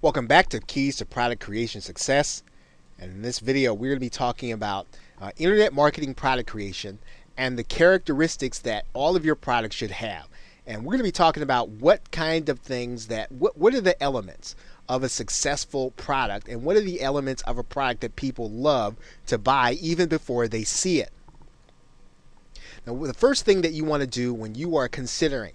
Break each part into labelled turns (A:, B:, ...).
A: Welcome back to Keys to Product Creation Success. And in this video, we're going to be talking about internet marketing product creation and the characteristics that all of your products should have. And we're going to be talking about what kind of things what are the elements of a successful product and what are the elements of a product that people love to buy even before they see it. Now, the first thing that you want to do when you are considering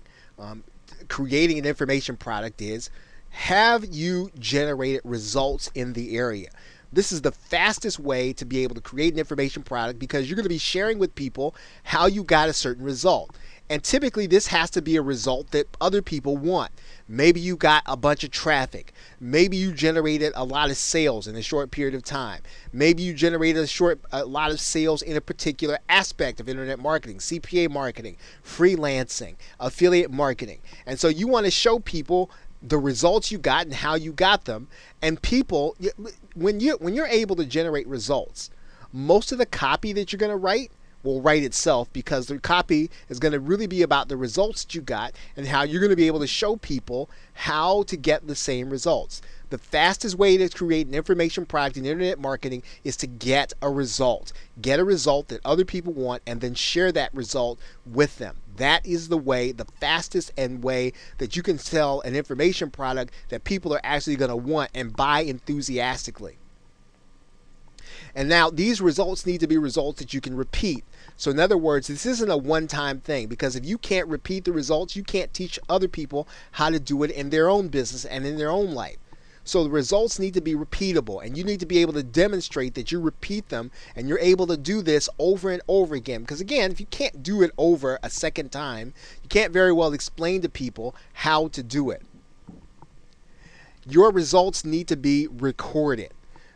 A: creating an information product is, have you generated results in the area? This is the fastest way to be able to create an information product because you're going to be sharing with people how you got a certain result. And typically this has to be a result that other people want. Maybe you got a bunch of traffic. Maybe you generated a lot of sales in a short period of time. Maybe you generated a lot of sales in a particular aspect of internet marketing, CPA marketing, freelancing, affiliate marketing. And so you want to show people the results you got and how you got them. And people, when you're able to generate results, most of the copy that you're going to write will write itself, because the copy is going to really be about the results that you got and how you're going to be able to show people how to get the same results. The fastest way to create an information product in internet marketing is to get a result. Get a result that other people want and then share that result with them. That is the way, the fastest and way that you can sell an information product that people are actually going to want and buy enthusiastically. And now these results need to be results that you can repeat. So in other words, this isn't a one-time thing, because if you can't repeat the results, you can't teach other people how to do it in their own business and in their own life. So the results need to be repeatable, and you need to be able to demonstrate that you repeat them and you're able to do this over and over again. Because again, if you can't do it over a second time, you can't very well explain to people how to do it. Your results need to be recorded.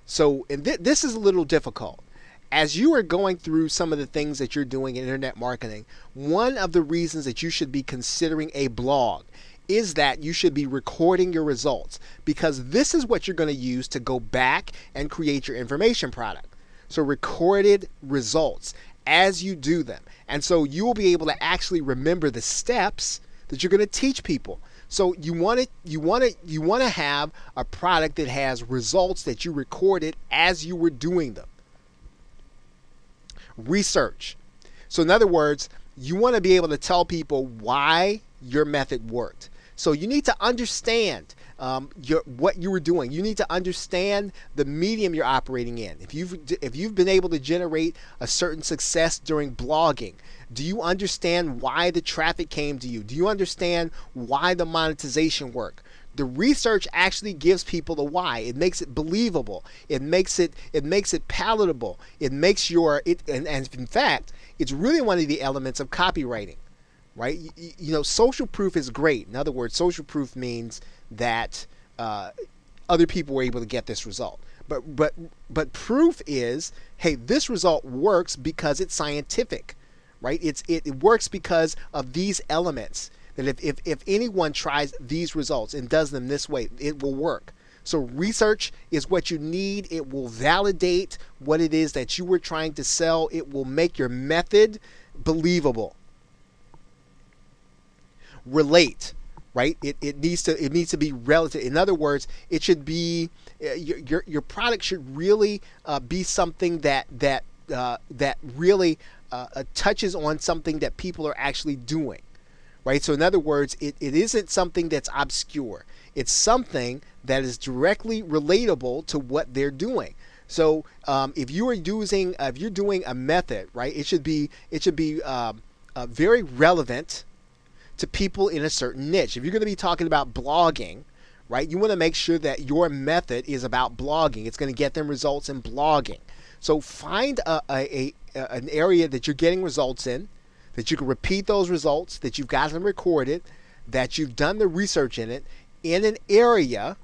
A: So this is a little difficult. As you are going through some of the things that you're doing in internet marketing, one of the reasons that you should be considering a blog is that you should be recording your results, because this is what you're going to use to go back and create your information product. So recorded results as you do them. And so you will be able to actually remember the steps that you're going to teach people. So you want to have a product that has results that you recorded as you were doing them. Research. So in other words, you want to be able to tell people why your method worked. So you need to understand what you were doing. You need to understand the medium you're operating in. If you've been able to generate a certain success during blogging, do you understand why the traffic came to you? Do you understand why the monetization worked? The research actually gives people the why. It makes it believable. It makes it palatable. It makes and in fact, it's really one of the elements of copywriting. Right? You know, social proof is great. In other words, social proof means that other people were able to get this result. But proof is, hey, this result works because it's scientific, right? It works because of these elements. That if anyone tries these results and does them this way, it will work. So research is what you need. It will validate what it is that you were trying to sell. It will make your method believable. Relate, right? It needs to be relative. In other words, it should be your product should really be something that really touches on something that people are actually doing, right? So in other words, it isn't something that's obscure. It's something that is directly relatable to what they're doing. So if you're doing a method, right, it should be very relevant to people in a certain niche. If you're going to be talking about blogging, right, you want to make sure that your method is about blogging. It's going to get them results in blogging. So find an area that you're getting results in, that you can repeat those results, that you've got them recorded, that you've done the research in it, in an area,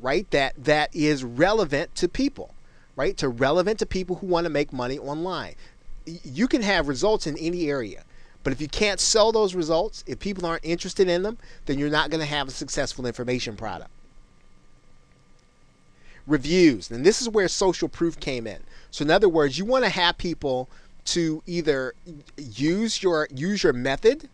A: right, that is relevant to people, right, relevant to people who want to make money online. You can have results in any area. But if you can't sell those results, if people aren't interested in them, then you're not going to have a successful information product. Reviews. And this is where social proof came in. So in other words, you want to have people to either use your method,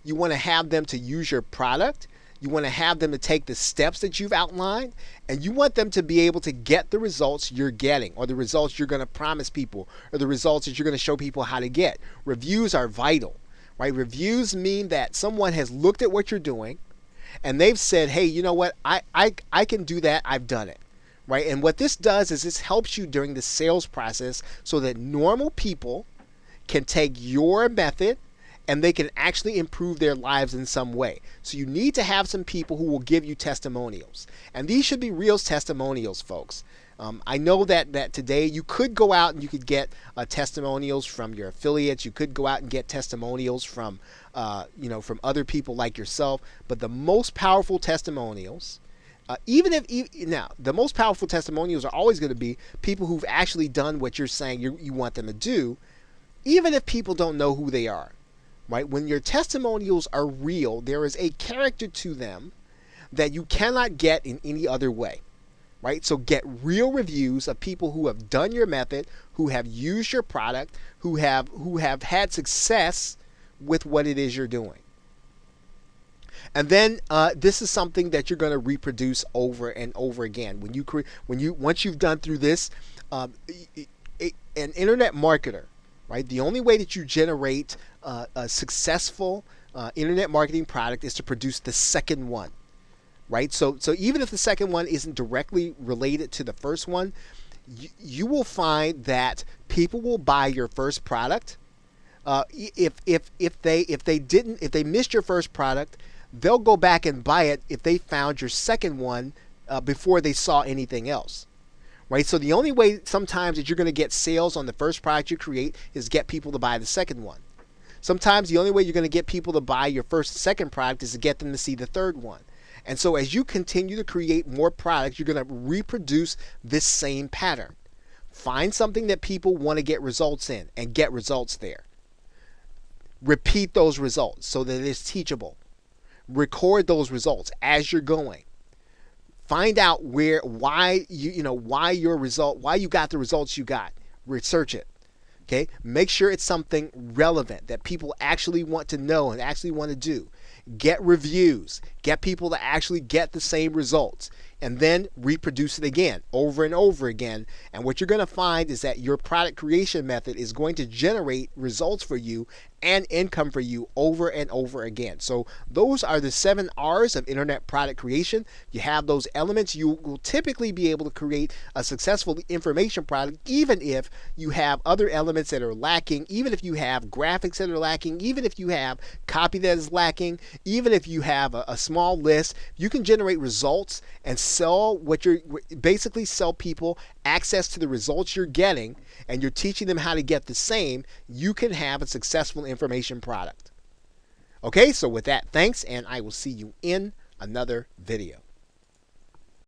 A: you want to have them to use your product, You want to have them to take the steps that you've outlined, and you want them to be able to get the results you're getting, or the results you're going to promise people, or the results that you're going to show people how to get. Reviews are vital, right? Reviews mean that someone has looked at what you're doing and they've said, hey, you know what? I can do that. I've done it, right? And what this does is this helps you during the sales process so that normal people can take your method and they can actually improve their lives in some way. So you need to have some people who will give you testimonials. And these should be real testimonials, folks. I know that today you could go out and you could get testimonials from your affiliates. You could go out and get testimonials from, from other people like yourself. But the most powerful testimonials, the most powerful testimonials are always going to be people who've actually done what you're saying you want them to do, even if people don't know who they are. Right? When your testimonials are real, there is a character to them that you cannot get in any other way. Right? So get real reviews of people who have done your method, who have used your product, who have had success with what it is you're doing. And then this is something that you're going to reproduce over and over again. Once you've done through this, an internet marketer, right? The only way that you generate a successful internet marketing product is to produce the second one, right? So even if the second one isn't directly related to the first one, you will find that people will buy your first product. If they missed your first product, they'll go back and buy it if they found your second one before they saw anything else. Right? So the only way sometimes that you're going to get sales on the first product you create is get people to buy the second one. Sometimes the only way you're going to get people to buy your first and second product is to get them to see the third one. And so as you continue to create more products, you're going to reproduce this same pattern. Find something that people want to get results in and get results there. Repeat those results so that it's teachable. Record those results as you're going. Find out why you got the results you got. Research it. Okay? Make sure it's something relevant that people actually want to know and actually want to do. Get reviews. Get people to actually get the same results. And then reproduce it again, over and over again. And what you're going to find is that your product creation method is going to generate results for you and income for you over and over again. So those are the 7 R's of internet product creation. You have those elements. You will typically be able to create a successful information product, even if you have other elements that are lacking, even if you have graphics that are lacking, even if you have copy that is lacking, even if you have a small list. You can generate results and sell sell people access to the results you're getting, and you're teaching them how to get the same. You can have a successful information product. Okay, so with that, thanks, and I will see you in another video.